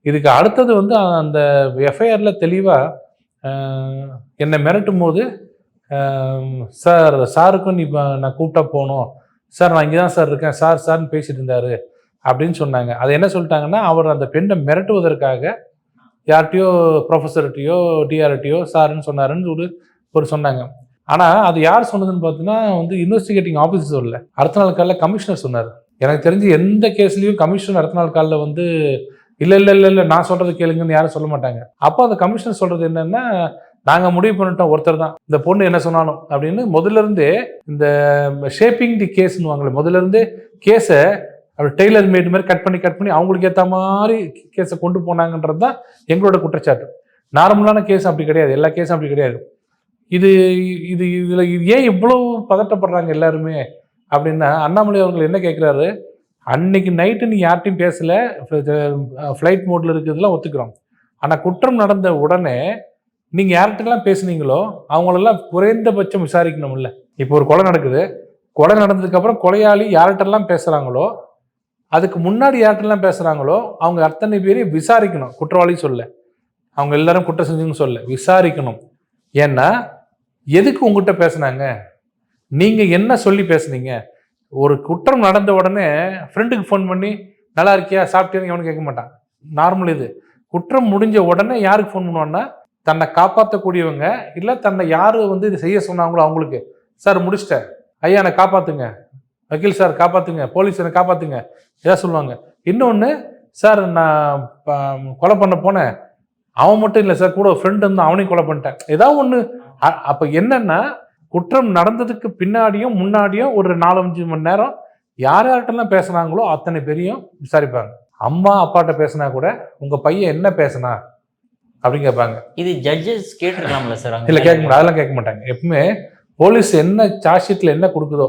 இதுக்கு அடுத்தது வந்து அந்த எஃப்ஐஆரில் தெளிவாக என்னை மிரட்டும் போது சாருக்கும் நீ நான் கூப்பிட்டா போகணும் சார், நான் இங்கே தான் சார் இருக்கேன் சார்னு பேசிட்டு இருந்தாரு அப்படின்னு சொன்னாங்க. அது என்ன சொல்லிட்டாங்கன்னா, அவர் அந்த பெண்ணை மிரட்டுவதற்காக யார்கிட்டயோ ப்ரொஃபஸர்கிட்டயோ டிஆர்கிட்டயோ சாருன்னு சொன்னாருன்னு ஒரு சொன்னாங்க. ஆனால் அது யார் சொன்னதுன்னு பார்த்தீங்கன்னா வந்து இன்வெஸ்டிகேட்டிங் ஆஃபீஸர் சொல்லல, அடுத்த நாள் காலையில் கமிஷனர் சொன்னார். எனக்கு தெரிஞ்சு எந்த கேஸ்லையும் கமிஷனர் அடுத்த நாள் காலையில் வந்து இல்லை நான் சொல்றது கேளுங்கன்னு யாரும் சொல்ல மாட்டாங்க. அப்போ அந்த கமிஷனர் சொல்றது என்னன்னா, நாங்கள் முடிவு பண்ணிட்டோம் ஒருத்தர் தான் இந்த பொண்ணு என்ன சொன்னாலும் அப்படின்னு முதல்ல இருந்தே இந்த ஷேப்பிங் தி கேஸ்ன்னு வாங்கல, முதல்ல இருந்தே கேஸை அப்படி டெய்லர் மேட் மாதிரி கட் பண்ணி அவங்களுக்கு ஏற்ற மாதிரி கேஸை கொண்டு போனாங்கன்றது தான் எங்களோட குற்றச்சாட்டு. நார்மலான கேஸ் அப்படி கிடையாது, எல்லா கேஸும் அப்படி கிடையாது. இதில் ஏன் இவ்வளோ பதட்டப்படுறாங்க எல்லாருமே அப்படின்னா, அண்ணாமலை அவர்கள் என்ன கேட்குறாரு, அன்னைக்கு நைட்டு நீ யார்ட்டையும் பேசலை, ஃப்ளைட் மோடில் இருக்கிறதுலாம் ஒத்துக்கிறோம். ஆனால் குற்றம் நடந்த உடனே நீங்கள் யார்கிட்டலாம் பேசுனீங்களோ அவங்களெல்லாம் குறைந்தபட்சம் விசாரிக்கணும்ல. இப்போ ஒரு கொலை நடக்குது, கொலை நடந்ததுக்கப்புறம் கொலையாளி யார்கிட்டலாம் பேசுகிறாங்களோ, அதுக்கு முன்னாடி யார்கிட்டலாம் பேசுகிறாங்களோ அவங்க அத்தனை பேரையும் விசாரிக்கணும். குற்றவாளி சொல்ல, அவங்க எல்லாரும் குற்றம் செஞ்சுன்னு சொல்ல, விசாரிக்கணும். ஏன்னா எதுக்கு உங்ககிட்ட பேசுனாங்க, நீங்கள் என்ன சொல்லி பேசுனீங்க. ஒரு குற்றம் நடந்த உடனே ஃப்ரெண்டுக்கு ஃபோன் பண்ணி நல்லா இருக்கியா சாப்பிட்டேன்னு எவனு கேட்க மாட்டான். நார்மல் இது. குற்றம் முடிஞ்ச உடனே யாருக்கு ஃபோன் பண்ணுவான்னா, தன்னை காப்பாற்றக்கூடியவங்க இல்லை தன்னை யார் வந்து இது செய்ய சொன்னாங்களோ அவங்களுக்கு, சார் முடிச்சிட்டேன் ஐயா என்னை காப்பாற்றுங்க, வக்கீல் சார் காப்பாற்றுங்க, போலீஸ் என்னை காப்பாற்றுங்க ஏதாவது சொல்லுவாங்க. இன்னொன்று, சார் நான் கொலை பண்ண போனேன், அவன் மட்டும் இல்லை சார் கூட ஒரு ஃப்ரெண்டு வந்து அவனையும் கொலை பண்ணிட்டேன், ஏதாவது ஒன்று. அப்போ என்னன்னா, குற்றம் நடந்ததுக்கு பின்னாடியும் முன்னாடியும் ஒரு 4-5 மணி நேரம் யார் யார்கிட்டலாம் பேசுனாங்களோ அத்தனை பேரையும் விசாரிப்பாங்க. அம்மா அப்பாட்ட பேசினா கூட உங்கள் பையன் என்ன பேசினா அப்படின்னு கேட்பாங்க. இது ஜட்ஜஸ் கேட்டிருக்கலாம்ல சார்? இல்லை கேட்க மாட்டாங்க, அதெல்லாம் கேட்க மாட்டாங்க. எப்பவுமே போலீஸ் என்ன சார்ஜ் ஷீட்டில் என்ன கொடுக்குதோ